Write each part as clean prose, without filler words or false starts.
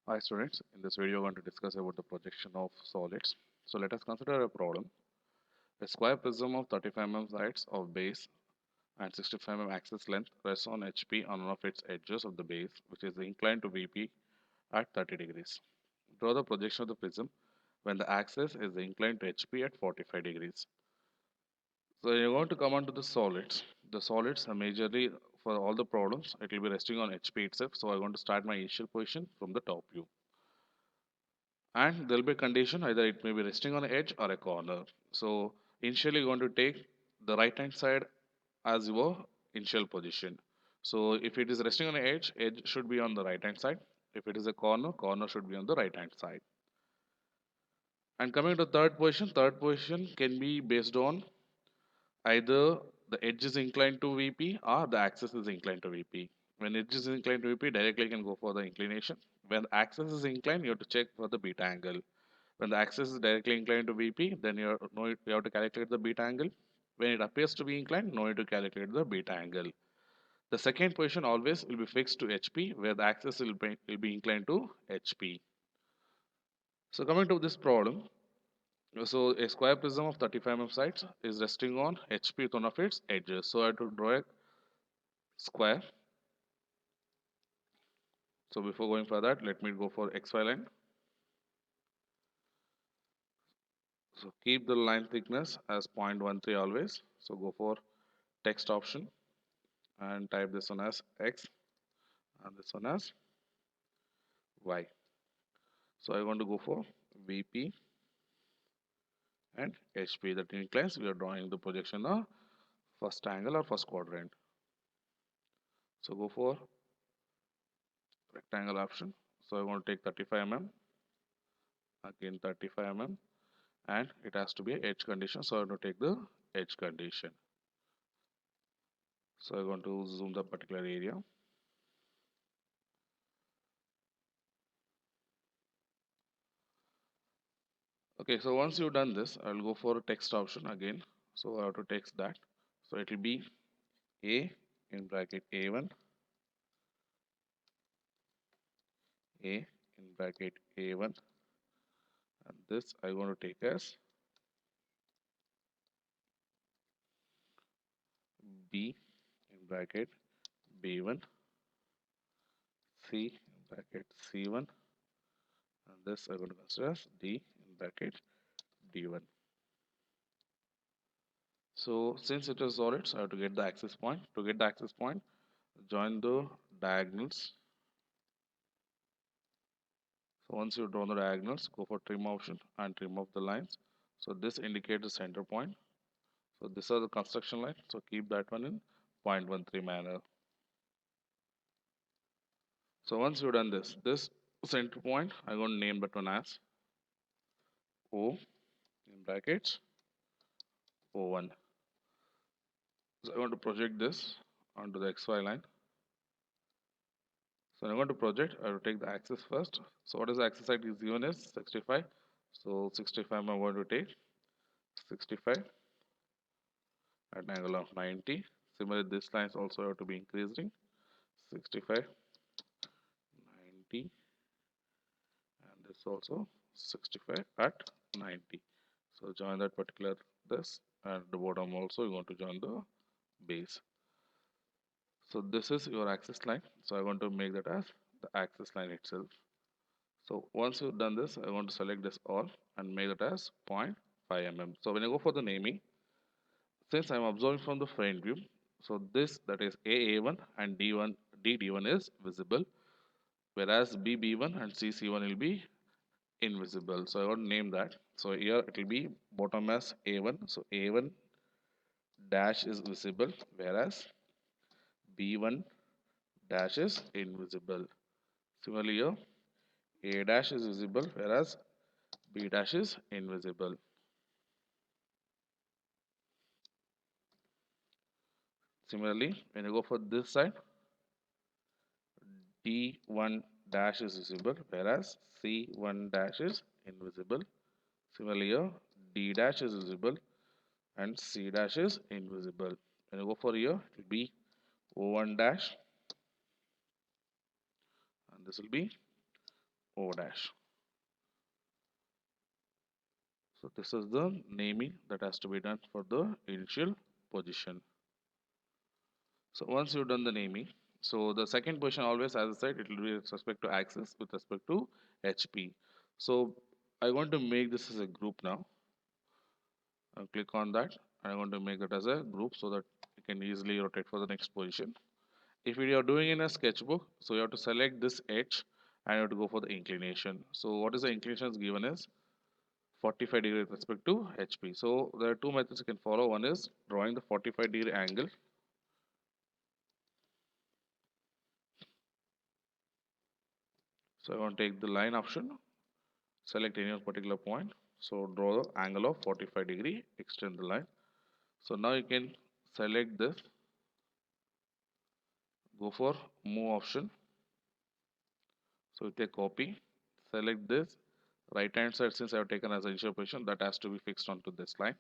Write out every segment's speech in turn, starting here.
Hi students, in this video we are going to discuss about the projection of solids. So let us consider a problem. A square prism of 35 mm sides of base and 65 mm axis length rests on HP on one of its edges of the base, which is inclined to VP at 30 degrees. Draw the projection of the prism when the axis is inclined to HP at 45 degrees. So you're going to come on to the solids. The solids are majorly for all the problems, it will be resting on HP itself. So I'm going to start my initial position from the top view. And there'll be a condition either it may be resting on an edge or a corner. So initially you're going to take the right hand side as your initial position. So if it is resting on an edge, edge should be on the right hand side. If it is a corner, corner should be on the right hand side. And coming to third position can be based on either the edge is inclined to VP or the axis is inclined to VP. When edge is inclined to VP, directly you can go for the inclination. When the axis is inclined, you have to check for the beta angle. When the axis is directly inclined to VP, then you have to calculate the beta angle. When it appears to be inclined, no need to calculate the beta angle. The second position always will be fixed to HP, where the axis will be inclined to HP. So coming to this problem, so a square prism of 35 mm sides is resting on HP with one of its edges. So I have to draw a square. So before going for that, let me go for XY line. So keep the line thickness as 0.13 always. So go for text option and type this one as X and this one as Y. So I want to go for VP and HP. That inclines we are drawing the projection of first angle or first quadrant. So go for rectangle option. So I want to take 35 mm, again 35 mm, and it has to be a edge condition. So I want to take the edge condition. So I want to zoom the particular area. Okay, so once you've done this, I'll go for a text option again. So I have to text that. So it will be A in bracket A1, A in bracket A1, and this I want to take as B in bracket B1, C in bracket C1, and this I'm going to consider as D in bracket D1. So since it is solid, so I have to get the axis point. To get the axis point, join the diagonals. So once you draw the diagonals, go for trim option and trim off the lines. So this indicates the center point. So these are the construction line. So keep that one in 0.13 manner. So once you've done this center point, I'm going to name that one as O in brackets O1. So I want to project this onto the XY line. So I'm going to project, I will take the axis first. So what is the axis side is given as 65. So 65 I'm going to take 65 at an angle of 90. Similarly, this lines also have to be increasing 65, 90, and this also 65 at 90. So join that particular this, and the bottom also you want to join the base. So this is your axis line. So I want to make that as the axis line itself. So once you've done this, I want to select this all and make it as 0.5 mm. So when I go for the naming, since I'm observing from the front view, so this that is AA1 and D1 DD1 is visible, whereas BB1 and CC1 will be invisible. So I want to name that. So here it will be bottom as A1. So A1 dash is visible, whereas B1 dash is invisible. Similarly here A dash is visible, whereas B dash is invisible. Similarly, when you go for this side, D1 dash is visible, whereas C1 dash is invisible. Similarly, here D dash is visible and C dash is invisible. When you go for here, it will be O1 dash, and this will be O dash. So this is the naming that has to be done for the initial position. So once you've done the naming, so the second position always, as I said, it will be with respect to axis with respect to HP. So I want to make this as a group now. I'll click on that. I want to make it as a group so that you can easily rotate for the next position. If you are doing in a sketchbook, so you have to select this edge and you have to go for the inclination. So what is the inclination is given is 45 degree with respect to HP. So there are two methods you can follow. One is drawing the 45-degree angle. So I want to take the line option, select any particular point. So draw the angle of 45 degree, extend the line. So now you can select this, go for move option. So you take copy, select this, right hand side since I have taken as initial position that has to be fixed onto this line.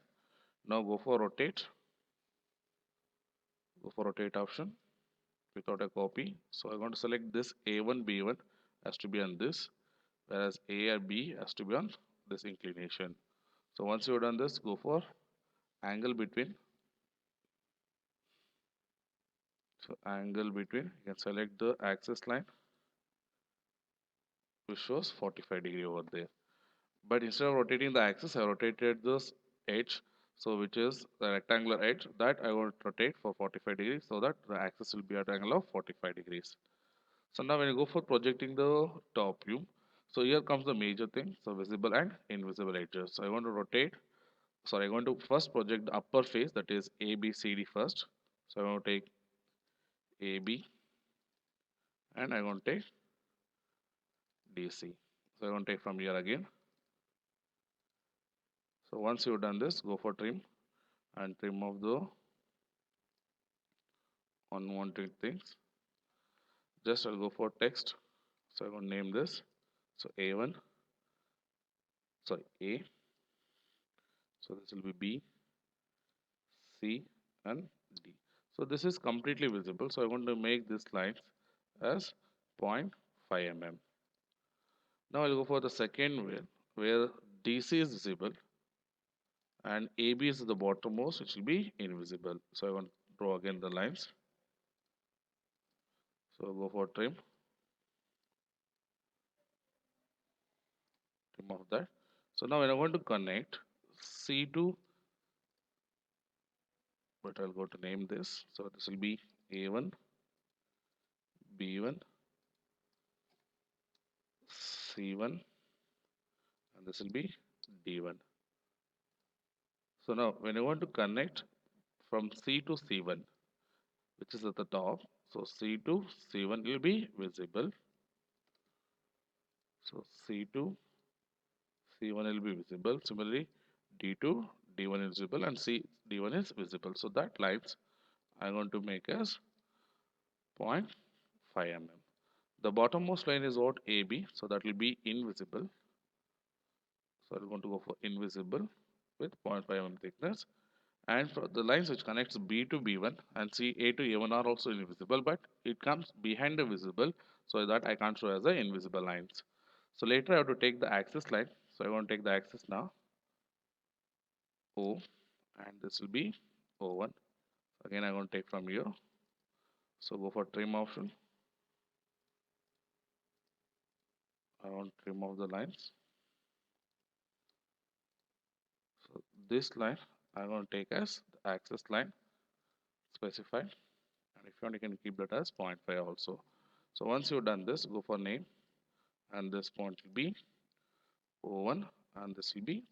Now go for rotate, go for rotate option without a copy. So I'm going to select this A1, B1 has to be on this, whereas A or B has to be on this inclination. So once you've done this, go for angle between. So angle between, you can select the axis line which shows 45 degree over there. But instead of rotating the axis, I rotated this edge. So which is the rectangular edge that I want to rotate for 45 degrees so that the axis will be at an angle of 45 degrees. So now when you go for projecting the top view, so here comes the major thing. So visible and invisible edges. So I want to rotate. Sorry, I want to first project the upper face, that is ABCD first. So I want to take AB and I want to take DC. So I want to take from here again. So once you've done this, go for trim and trim off the unwanted things. Just I'll go for text. So I'm going to name this. So A1, sorry, A. So this will be B, C, and D. So this is completely visible. So I want to make this line as 0.5 mm. Now I'll go for the second where DC is visible and AB is the bottommost, which will be invisible. So I want to draw again the lines. So go for trim of that. So now when I want to connect C to, but I'll go to name this. So this will be A1, B1, C1, and this will be D1. So now when I want to connect from C to C1, which is at the top, so C to C1 will be visible. So C to C1 will be visible. Similarly, D2, D1 is visible, and C D1 is visible. So that lines I'm going to make as 0.5 mm. The bottommost line is what AB, so that will be invisible. So I'm going to go for invisible with 0.5 mm thickness. And for the lines which connects B to B1 and C A to A1 are also invisible, but it comes behind the visible, so that I can't show as the invisible lines. So later I have to take the axis line. So I want to take the axis now, O, and this will be O1. Again I want to take from here. So go for trim option. I want to trim off the lines. So this line I'm going to take as the axis line specified, and if you want you can keep that as 0.5 also. So once you've done this, go for name, and this point will be O1 and this will be,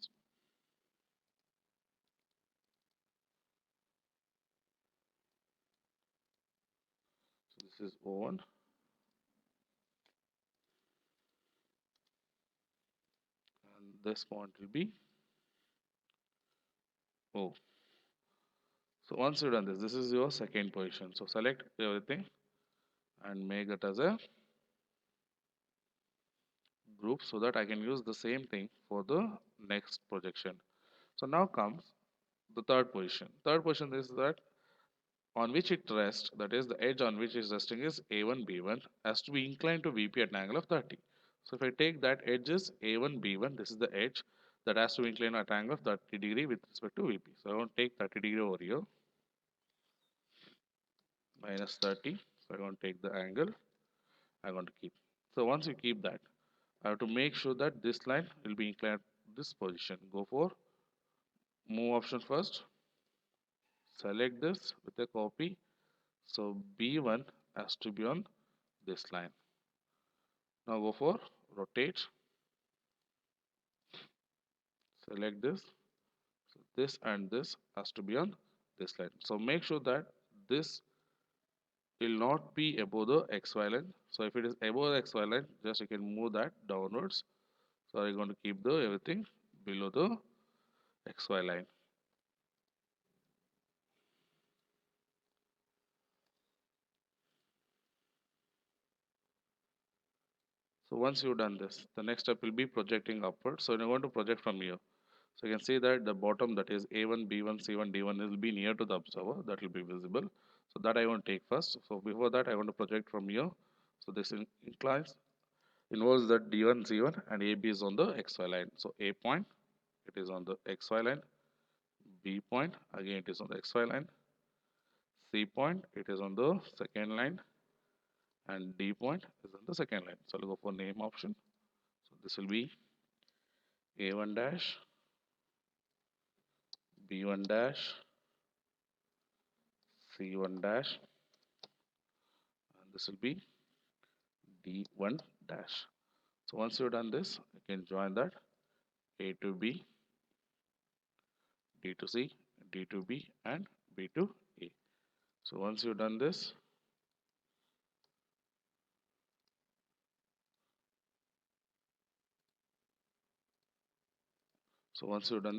so this is O1 and this point will be O. So once you've done this, this is your second position. So select everything and make it as a group so that I can use the same thing for the next projection. So now comes the third position. Third position is that on which it rests, that is the edge on which it is resting is A1, B1, has to be inclined to VP at an angle of 30. So if I take that edge is A1, B1, this is the edge that has to incline at angle of 30 degree with respect to VP. So I want to take 30 degree over here, minus 30. So I want to take the angle, I want to keep. So once you keep that, I have to make sure that this line will be inclined at this position. Go for move option first, select this with a copy. So B1 has to be on this line. Now go for rotate, select this. So this and this has to be on this line. So make sure that this will not be above the XY line. So if it is above the XY line, just you can move that downwards. So I'm going to keep the everything below the XY line. So once you've done this, the next step will be projecting upward. So you're going to project from here. So you can see that the bottom, that is A1, B1, C1, D1, will be near to the observer. That will be visible. So that I want to take first. So before that, I want to project from here. So this inclines, involves that D1, C1, and AB is on the XY line. So A point, it is on the XY line. B point, again it is on the XY line. C point, it is on the second line. And D point is on the second line. So I'll go for name option. So this will be A1 dash, B1 dash, C1 dash, and this will be D1 dash. So once you've done this, you can join that A to B, D to C, D to B, and B to A. So once you've done this,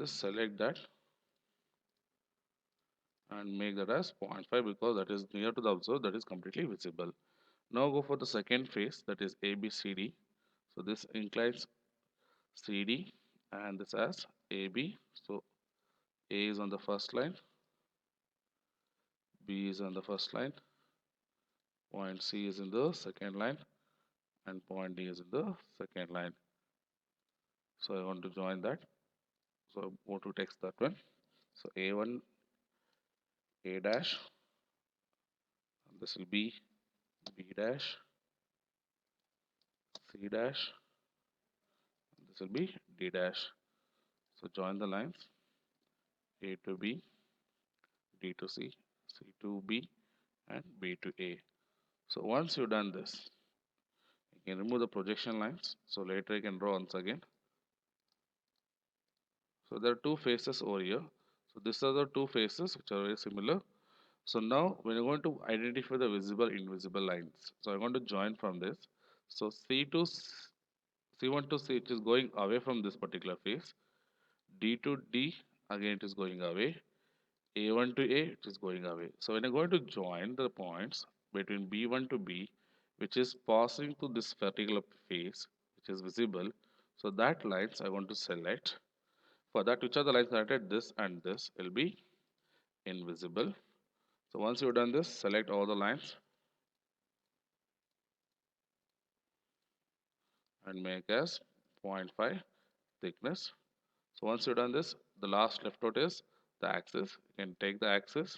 select that and make that as 0.5 because that is near to the observer, that is completely visible. Now go for the second phase, that is ABCD. So this inclines CD and this as AB. So A is on the first line, B is on the first line, point C is in the second line, and point D is in the second line. So I want to join that. So I want to text that one. So A1, A dash, and this will be B dash, C dash, and this will be D dash. So join the lines A to B, D to C, C to B, and B to A. So once you've done this, you can remove the projection lines. So later you can draw once again. So there are two faces over here. So these are the two faces which are very similar. So now we are going to identify the visible invisible lines. So I'm going to join from this. So C1 to C, which is going away from this particular face. D to D, again it is going away. A1 to A, it is going away. So when I'm going to join the points between B1 to B, which is passing through this particular face, which is visible. So that lines I want to select. For that, which are the lines selected, this and this will be invisible. So once you've done this, select all the lines and make as 0.5 thickness. So once you've done this, the last left out is the axis. You can take the axis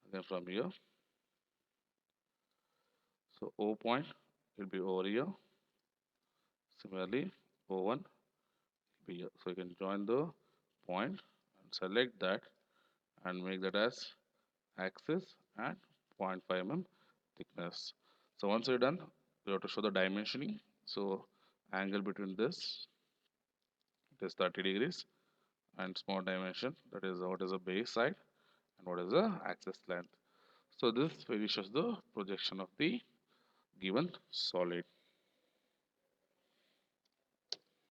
again from here. So O point will be over here. Similarly, O1 will be here. So you can join the point and select that and make that as axis and 0.5 mm thickness. So once you're done, you have to show the dimensioning. So angle between this, it is 30 degrees, and small dimension, that is what is the base side and what is the axis length. So this finishes the projection of the given solid.